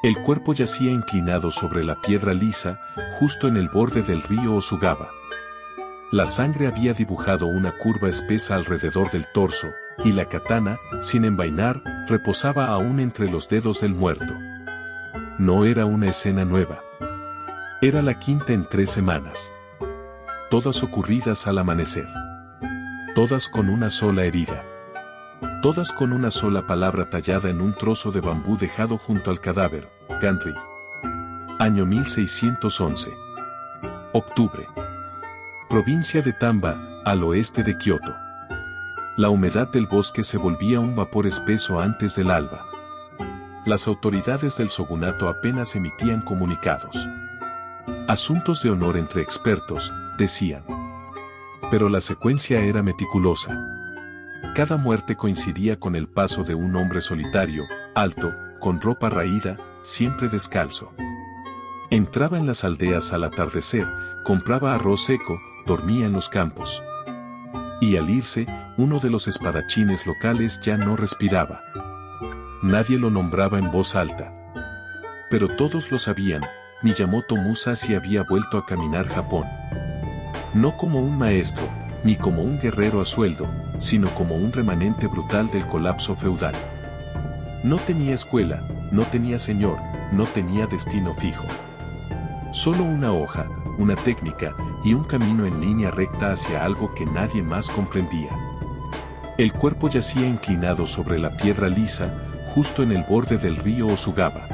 El cuerpo yacía inclinado sobre la piedra lisa, justo en el borde del río Osugaba. La sangre había dibujado una curva espesa alrededor del torso, y la katana, sin envainar, reposaba aún entre los dedos del muerto. No era una escena nueva. Era la quinta en 3 semanas. Todas ocurridas al amanecer. Todas con una sola herida. Todas con una sola palabra tallada en un trozo de bambú dejado junto al cadáver. Ganri. Año 1611. Octubre. Provincia de Tamba, al oeste de Kioto. La humedad del bosque se volvía un vapor espeso antes del alba. Las autoridades del shogunato apenas emitían comunicados. Asuntos de honor entre expertos, decían. Pero la secuencia era meticulosa. Cada muerte coincidía con el paso de un hombre solitario, alto, con ropa raída, siempre descalzo. Entraba en las aldeas al atardecer, compraba arroz seco, dormía en los campos. Y al irse, uno de los espadachines locales ya no respiraba. Nadie lo nombraba en voz alta. Pero todos lo sabían, Miyamoto Musashi había vuelto a caminar Japón. No como un maestro, ni como un guerrero a sueldo, sino como un remanente brutal del colapso feudal. No tenía escuela, no tenía señor, no tenía destino fijo. Solo una hoja, una técnica, y un camino en línea recta hacia algo que nadie más comprendía. El cuerpo yacía inclinado sobre la piedra lisa, justo en el borde del río Osugaba.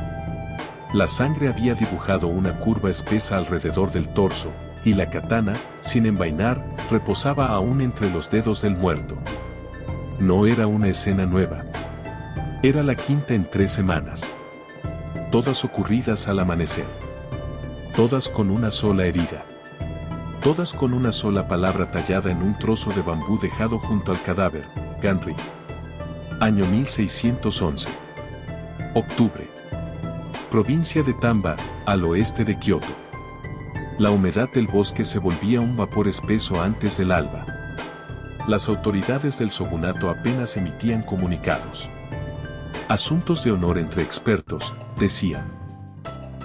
La sangre había dibujado una curva espesa alrededor del torso, y la katana, sin envainar, reposaba aún entre los dedos del muerto. No era una escena nueva. Era la quinta en 3 semanas. Todas ocurridas al amanecer. Todas con una sola herida. Todas con una sola palabra tallada en un trozo de bambú dejado junto al cadáver. Ganri. Año 1611. Octubre. Provincia de Tamba, al oeste de Kioto. La humedad del bosque se volvía un vapor espeso antes del alba. Las autoridades del shogunato apenas emitían comunicados. Asuntos de honor entre expertos, decían.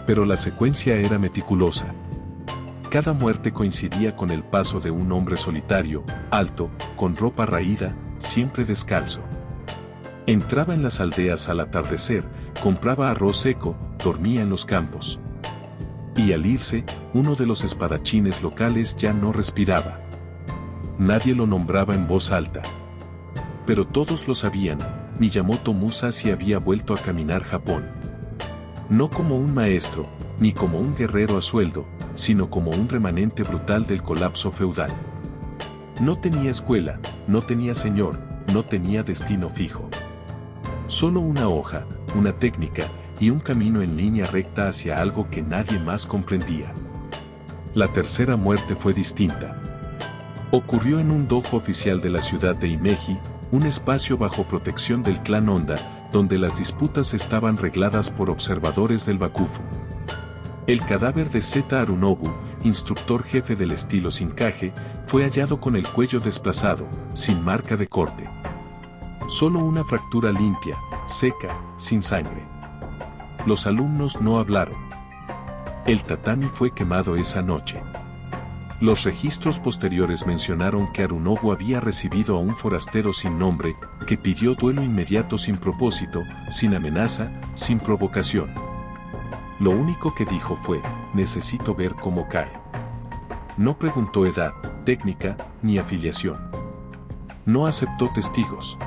Pero la secuencia era meticulosa. Cada muerte coincidía con el paso de un hombre solitario, alto, con ropa raída, siempre descalzo. Entraba en las aldeas al atardecer, compraba arroz seco, dormía en los campos. Y al irse, uno de los espadachines locales ya no respiraba. Nadie lo nombraba en voz alta. Pero todos lo sabían, Miyamoto Musashi había vuelto a caminar Japón. No como un maestro, ni como un guerrero a sueldo, sino como un remanente brutal del colapso feudal. No tenía escuela, no tenía señor, no tenía destino fijo. Solo una hoja, una técnica, y un camino en línea recta hacia algo que nadie más comprendía. La tercera muerte fue distinta. Ocurrió en un dojo oficial de la ciudad de Himeji, un espacio bajo protección del clan Honda, donde las disputas estaban regladas por observadores del Bakufu. El cadáver de Zeta Harunobu, instructor jefe del estilo Shinkaje, fue hallado con el cuello desplazado, sin marca de corte. Solo una fractura limpia, seca, sin sangre. Los alumnos no hablaron. El tatami fue quemado esa noche. Los registros posteriores mencionaron que Harunobu había recibido a un forastero sin nombre, que pidió duelo inmediato sin propósito, sin amenaza, sin provocación. Lo único que dijo fue, necesito ver cómo cae. No preguntó edad, técnica, ni afiliación. No aceptó testigos.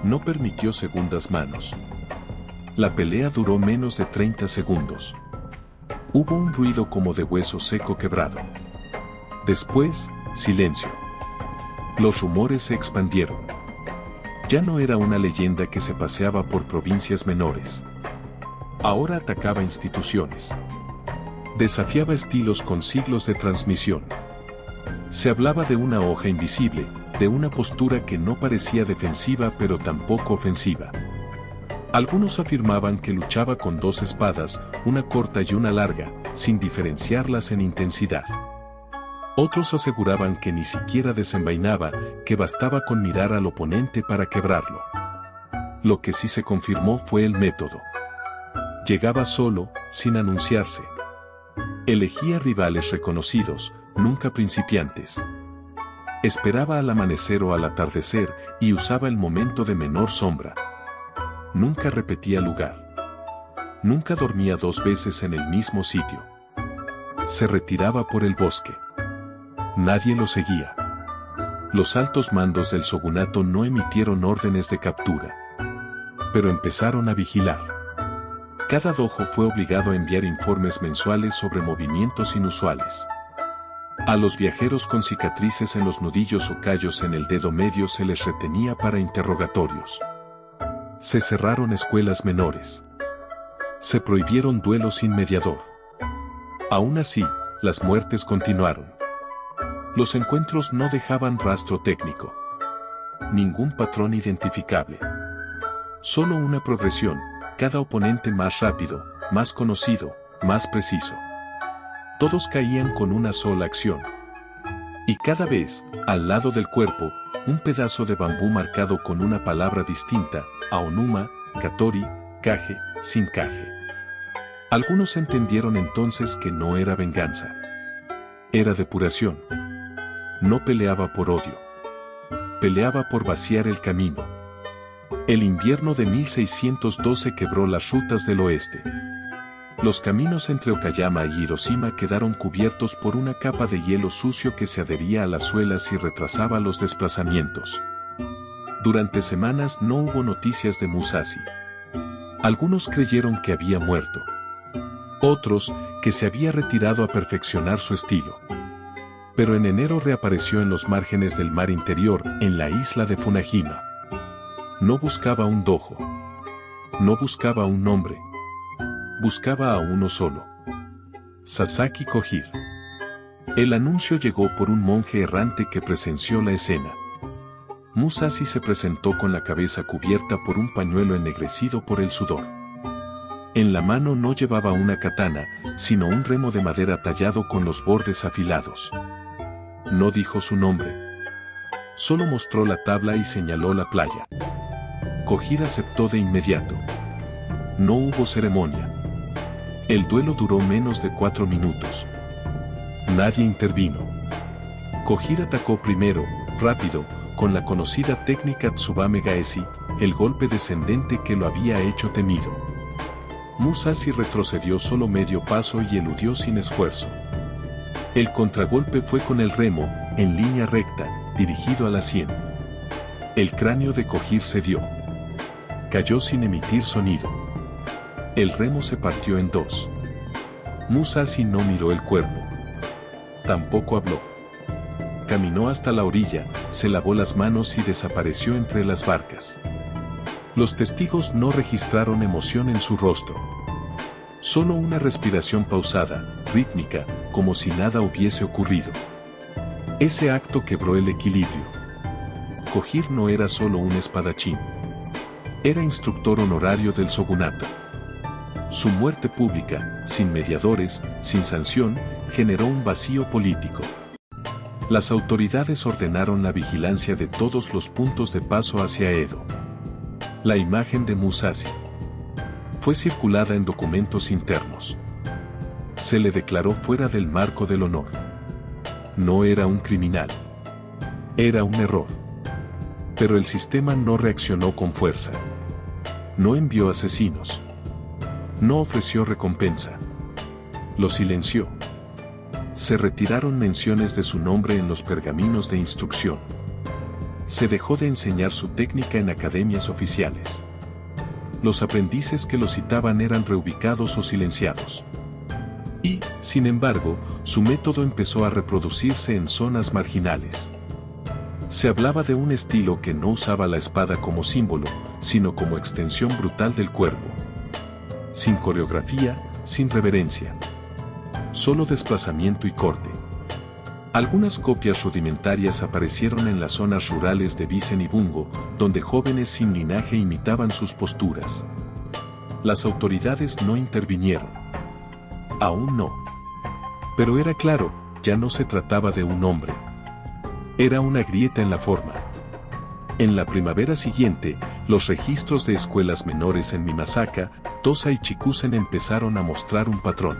No permitió segundas manos. La pelea duró menos de 30 segundos. Hubo un ruido como de hueso seco quebrado. Después, silencio. Los rumores se expandieron. Ya no era una leyenda que se paseaba por provincias menores. Ahora atacaba instituciones. Desafiaba estilos con siglos de transmisión. Se hablaba de una hoja invisible, de una postura que no parecía defensiva pero tampoco ofensiva. Algunos afirmaban que luchaba con 2 espadas, una corta y una larga, sin diferenciarlas en intensidad. Otros aseguraban que ni siquiera desenvainaba, que bastaba con mirar al oponente para quebrarlo. Lo que sí se confirmó fue el método. Llegaba solo, sin anunciarse. Elegía rivales reconocidos, nunca principiantes. Esperaba al amanecer o al atardecer y usaba el momento de menor sombra. Nunca repetía lugar. Nunca dormía 2 veces en el mismo sitio. Se retiraba por el bosque. Nadie lo seguía. Los altos mandos del shogunato no emitieron órdenes de captura. Pero empezaron a vigilar. Cada dojo fue obligado a enviar informes mensuales sobre movimientos inusuales. A los viajeros con cicatrices en los nudillos o callos en el dedo medio se les retenía para interrogatorios. Se cerraron escuelas menores. Se prohibieron duelos sin mediador. Aún así, las muertes continuaron. Los encuentros no dejaban rastro técnico. Ningún patrón identificable. Solo una progresión, cada oponente más rápido, más conocido, más preciso. Todos caían con una sola acción. Y cada vez, al lado del cuerpo, un pedazo de bambú marcado con una palabra distinta, Aonuma, Katori, Kage, sin Kage. Algunos entendieron entonces que no era venganza. Era depuración. No peleaba por odio. Peleaba por vaciar el camino. El invierno de 1612 quebró las rutas del oeste. Los caminos entre Okayama y Hiroshima quedaron cubiertos por una capa de hielo sucio que se adhería a las suelas y retrasaba los desplazamientos. Durante semanas no hubo noticias de Musashi. Algunos creyeron que había muerto. Otros, que se había retirado a perfeccionar su estilo. Pero en enero reapareció en los márgenes del mar interior, en la isla de Funajima. No buscaba un dojo. No buscaba un nombre. Buscaba a uno solo. Sasaki Kojir. El anuncio llegó por un monje errante que presenció la escena. Musashi se presentó con la cabeza cubierta por un pañuelo ennegrecido por el sudor. En la mano no llevaba una katana, sino un remo de madera tallado con los bordes afilados. No dijo su nombre. Solo mostró la tabla y señaló la playa. Kojir aceptó de inmediato. No hubo ceremonia. El duelo duró menos de 4 minutos. Nadie intervino. Kojir atacó primero, rápido, con la conocida técnica Tsubame Gaeshi, el golpe descendente que lo había hecho temido. Musashi retrocedió solo medio paso y eludió sin esfuerzo. El contragolpe fue con el remo, en línea recta, dirigido a la sien. El cráneo de Kojir cedió. Cayó sin emitir sonido. El remo se partió en 2. Musashi no miró el cuerpo. Tampoco habló. Caminó hasta la orilla, se lavó las manos y desapareció entre las barcas. Los testigos no registraron emoción en su rostro. Solo una respiración pausada, rítmica, como si nada hubiese ocurrido. Ese acto quebró el equilibrio. Kojir no era solo un espadachín. Era instructor honorario del shogunato. Su muerte pública, sin mediadores, sin sanción, generó un vacío político. Las autoridades ordenaron la vigilancia de todos los puntos de paso hacia Edo. La imagen de Musashi fue circulada en documentos internos. Se le declaró fuera del marco del honor. No era un criminal. Era un error. Pero el sistema no reaccionó con fuerza. No envió asesinos. No ofreció recompensa. Lo silenció. Se retiraron menciones de su nombre en los pergaminos de instrucción. Se dejó de enseñar su técnica en academias oficiales. Los aprendices que lo citaban eran reubicados o silenciados. Y, sin embargo, su método empezó a reproducirse en zonas marginales. Se hablaba de un estilo que no usaba la espada como símbolo, sino como extensión brutal del cuerpo. Sin coreografía, sin reverencia. Solo desplazamiento y corte. Algunas copias rudimentarias aparecieron en las zonas rurales de Bisen y Bungo, donde jóvenes sin linaje imitaban sus posturas. Las autoridades no intervinieron. Aún no. Pero era claro, ya no se trataba de un hombre. Era una grieta en la forma. En la primavera siguiente, Los registros de escuelas menores en Mimasaka, Tosa y Chikusen empezaron a mostrar un patrón.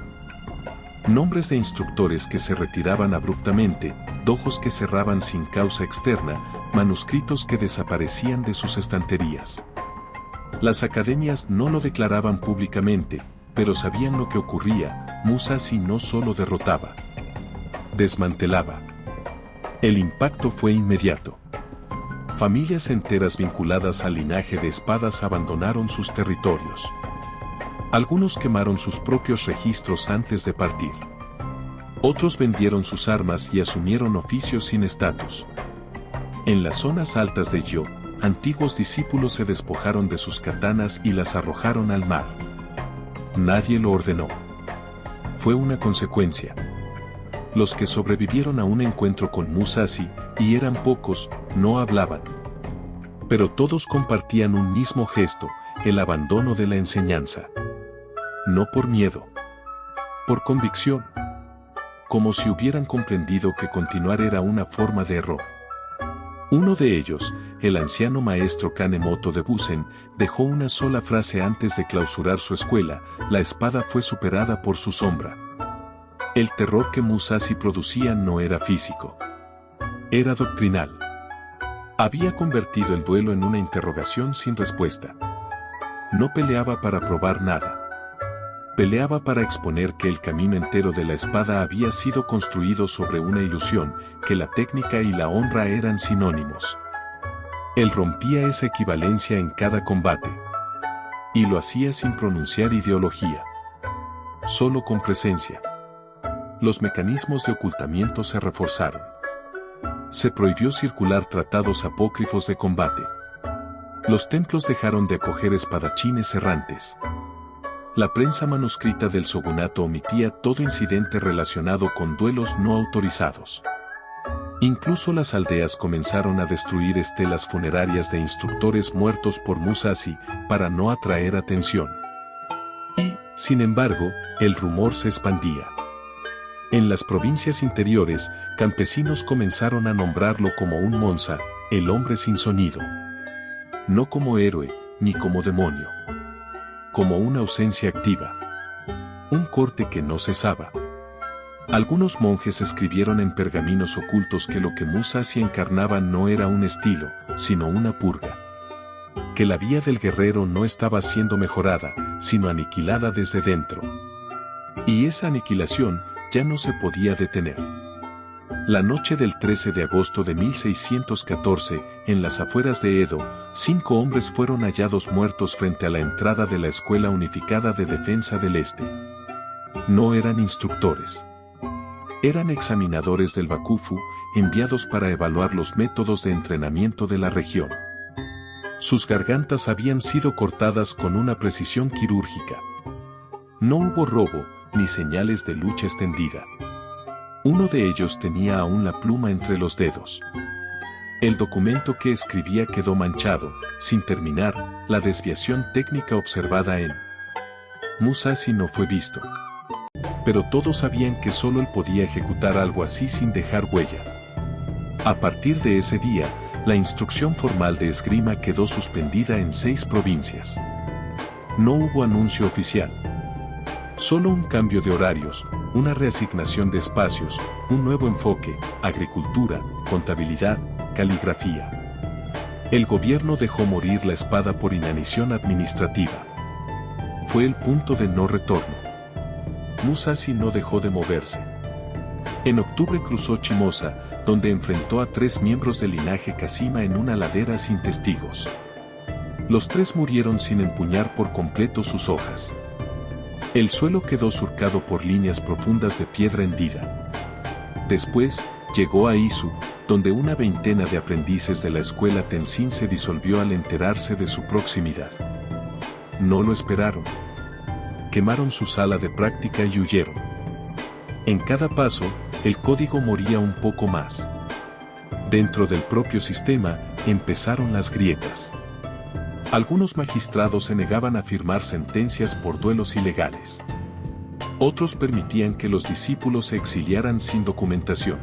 Nombres de instructores que se retiraban abruptamente, dojos que cerraban sin causa externa, manuscritos que desaparecían de sus estanterías. Las academias no lo declaraban públicamente, pero sabían lo que ocurría. Musashi no solo derrotaba, desmantelaba. El impacto fue inmediato. Familias enteras vinculadas al linaje de espadas abandonaron sus territorios. Algunos quemaron sus propios registros antes de partir. Otros vendieron sus armas y asumieron oficios sin estatus. En las zonas altas de Yo, antiguos discípulos se despojaron de sus katanas y las arrojaron al mar. Nadie lo ordenó. Fue una consecuencia. Los que sobrevivieron a un encuentro con Musashi, y eran pocos, no hablaban. Pero todos compartían un mismo gesto, el abandono de la enseñanza. No por miedo. Por convicción. Como si hubieran comprendido que continuar era una forma de error. Uno de ellos, el anciano maestro Kanemoto de Busen, dejó una sola frase antes de clausurar su escuela: la espada fue superada por su sombra. El terror que Musashi producía no era físico. Era doctrinal. Había convertido el duelo en una interrogación sin respuesta. No peleaba para probar nada. Peleaba para exponer que el camino entero de la espada había sido construido sobre una ilusión, que la técnica y la honra eran sinónimos. Él rompía esa equivalencia en cada combate. Y lo hacía sin pronunciar ideología. Solo con presencia. Los mecanismos de ocultamiento se reforzaron. Se prohibió circular tratados apócrifos de combate. Los templos dejaron de acoger espadachines errantes. La prensa manuscrita del shogunato omitía todo incidente relacionado con duelos no autorizados. Incluso las aldeas comenzaron a destruir estelas funerarias de instructores muertos por Musashi para no atraer atención. Y, sin embargo, el rumor se expandía. En las provincias interiores, campesinos comenzaron a nombrarlo como un Monza, el hombre sin sonido. No como héroe, ni como demonio. Como una ausencia activa. Un corte que no cesaba. Algunos monjes escribieron en pergaminos ocultos que lo que Musashi encarnaba no era un estilo, sino una purga. Que la vía del guerrero no estaba siendo mejorada, sino aniquilada desde dentro. Y esa aniquilación ya no se podía detener. La noche del 13 de agosto de 1614, en las afueras de Edo, 5 hombres fueron hallados muertos frente a la entrada de la Escuela Unificada de Defensa del Este. No eran instructores. Eran examinadores del Bakufu, enviados para evaluar los métodos de entrenamiento de la región. Sus gargantas habían sido cortadas con una precisión quirúrgica. No hubo robo, ni señales de lucha extendida. Uno de ellos tenía aún la pluma entre los dedos. El documento que escribía quedó manchado, sin terminar, la desviación técnica observada en Musashi no fue visto. Pero todos sabían que solo él podía ejecutar algo así sin dejar huella. A partir de ese día, la instrucción formal de esgrima quedó suspendida en 6 provincias. No hubo anuncio oficial. Solo un cambio de horarios, una reasignación de espacios, un nuevo enfoque, agricultura, contabilidad, caligrafía. El gobierno dejó morir la espada por inanición administrativa. Fue el punto de no retorno. Musashi no dejó de moverse. En octubre cruzó Chimosa, donde enfrentó a 3 miembros del linaje Kashima en una ladera sin testigos. Los 3 murieron sin empuñar por completo sus hojas. El suelo quedó surcado por líneas profundas de piedra hendida. Después, llegó a Izu, donde una veintena de aprendices de la escuela Tenshin se disolvió al enterarse de su proximidad. No lo esperaron. Quemaron su sala de práctica y huyeron. En cada paso, el código moría un poco más. Dentro del propio sistema, empezaron las grietas. Algunos magistrados se negaban a firmar sentencias por duelos ilegales. Otros permitían que los discípulos se exiliaran sin documentación.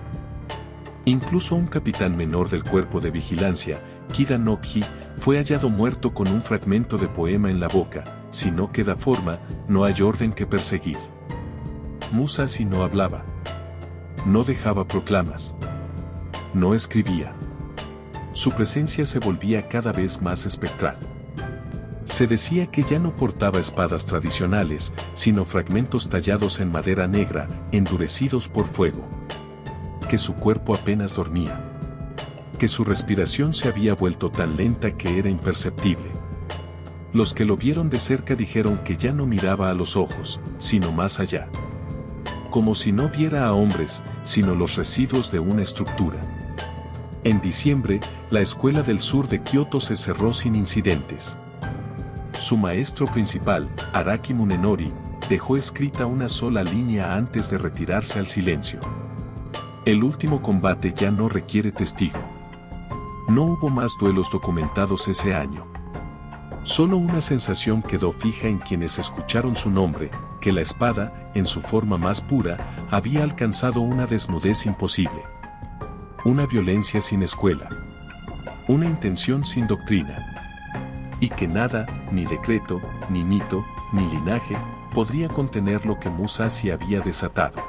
Incluso un capitán menor del cuerpo de vigilancia, Kida Nokji, Fue hallado muerto con un fragmento de poema en la boca. Si no queda forma, no hay orden que perseguir. Musashi no hablaba. No dejaba proclamas. No escribía. Su presencia se volvía cada vez más espectral. Se decía que ya no portaba espadas tradicionales, sino fragmentos tallados en madera negra, endurecidos por fuego. Que su cuerpo apenas dormía. Que su respiración se había vuelto tan lenta que era imperceptible. Los que lo vieron de cerca dijeron que ya no miraba a los ojos, sino más allá. Como si no viera a hombres, sino los residuos de una estructura. En diciembre, la escuela del sur de Kioto se cerró sin incidentes. Su maestro principal, Araki Munenori, dejó escrita una sola línea antes de retirarse al silencio. El último combate ya no requiere testigo. No hubo más duelos documentados ese año. Solo una sensación quedó fija en quienes escucharon su nombre, que la espada, en su forma más pura, había alcanzado una desnudez imposible. Una violencia sin escuela. Una intención sin doctrina. Y que nada, ni decreto, ni mito, ni linaje, podría contener lo que Musashi había desatado.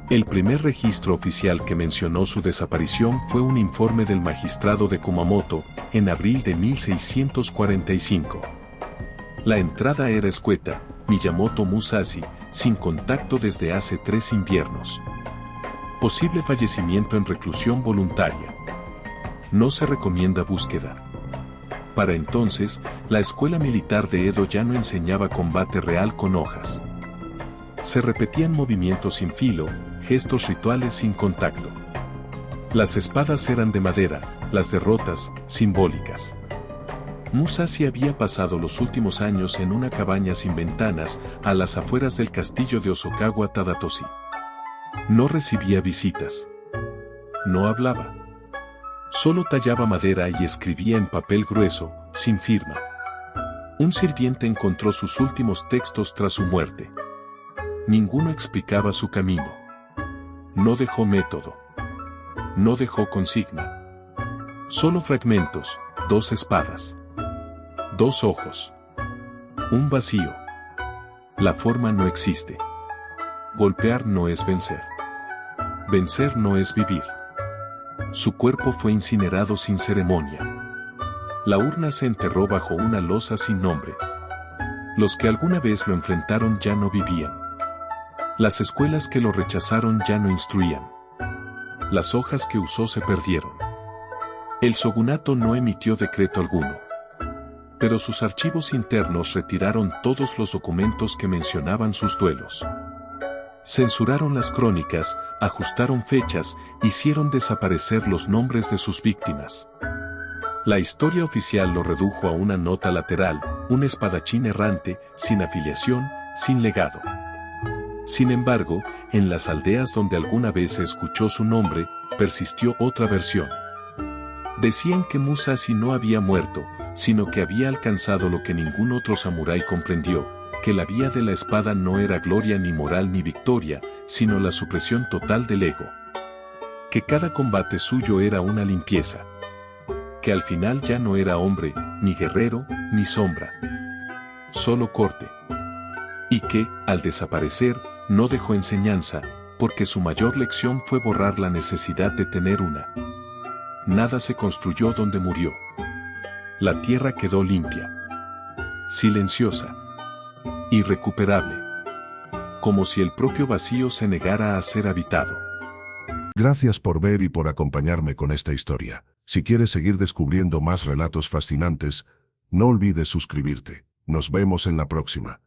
El primer registro oficial que mencionó su desaparición fue un informe del magistrado de Kumamoto, en abril de 1645. La entrada era escueta: Miyamoto Musashi, sin contacto desde hace 3 inviernos. Posible fallecimiento en reclusión voluntaria. No se recomienda búsqueda. Para entonces, la escuela militar de Edo ya no enseñaba combate real con hojas. Se repetían movimientos sin filo, gestos rituales sin contacto. Las espadas eran de madera, las derrotas, simbólicas. Musashi había pasado los últimos años en una cabaña sin ventanas, a las afueras del castillo de Osokawa Tadatoshi. No recibía visitas. No hablaba. Solo tallaba madera y escribía en papel grueso, sin firma. Un sirviente encontró sus últimos textos tras su muerte. Ninguno explicaba su camino. No dejó método. No dejó consigna. Solo fragmentos: 2 espadas. 2 ojos. Un vacío. La forma no existe. Golpear no es vencer. Vencer no es vivir. Su cuerpo fue incinerado sin ceremonia. La urna se enterró bajo una losa sin nombre. Los que alguna vez lo enfrentaron ya no vivían. Las escuelas que lo rechazaron ya no instruían. Las hojas que usó se perdieron. El shogunato no emitió decreto alguno. Pero sus archivos internos retiraron todos los documentos que mencionaban sus duelos. Censuraron las crónicas, ajustaron fechas, hicieron desaparecer los nombres de sus víctimas. La historia oficial lo redujo a una nota lateral, un espadachín errante, sin afiliación, sin legado. Sin embargo, en las aldeas donde alguna vez se escuchó su nombre, persistió otra versión. Decían que Musashi no había muerto, sino que había alcanzado lo que ningún otro samurái comprendió: que la vía de la espada no era gloria ni moral ni victoria, sino la supresión total del ego. Que cada combate suyo era una limpieza. Que al final ya no era hombre, ni guerrero, ni sombra. Solo corte. Y que, al desaparecer, no dejó enseñanza, porque su mayor lección fue borrar la necesidad de tener una. Nada se construyó donde murió. La tierra quedó limpia. Silenciosa. Irrecuperable. Como si el propio vacío se negara a ser habitado. Gracias por ver y por acompañarme con esta historia. Si quieres seguir descubriendo más relatos fascinantes, no olvides suscribirte. Nos vemos en la próxima.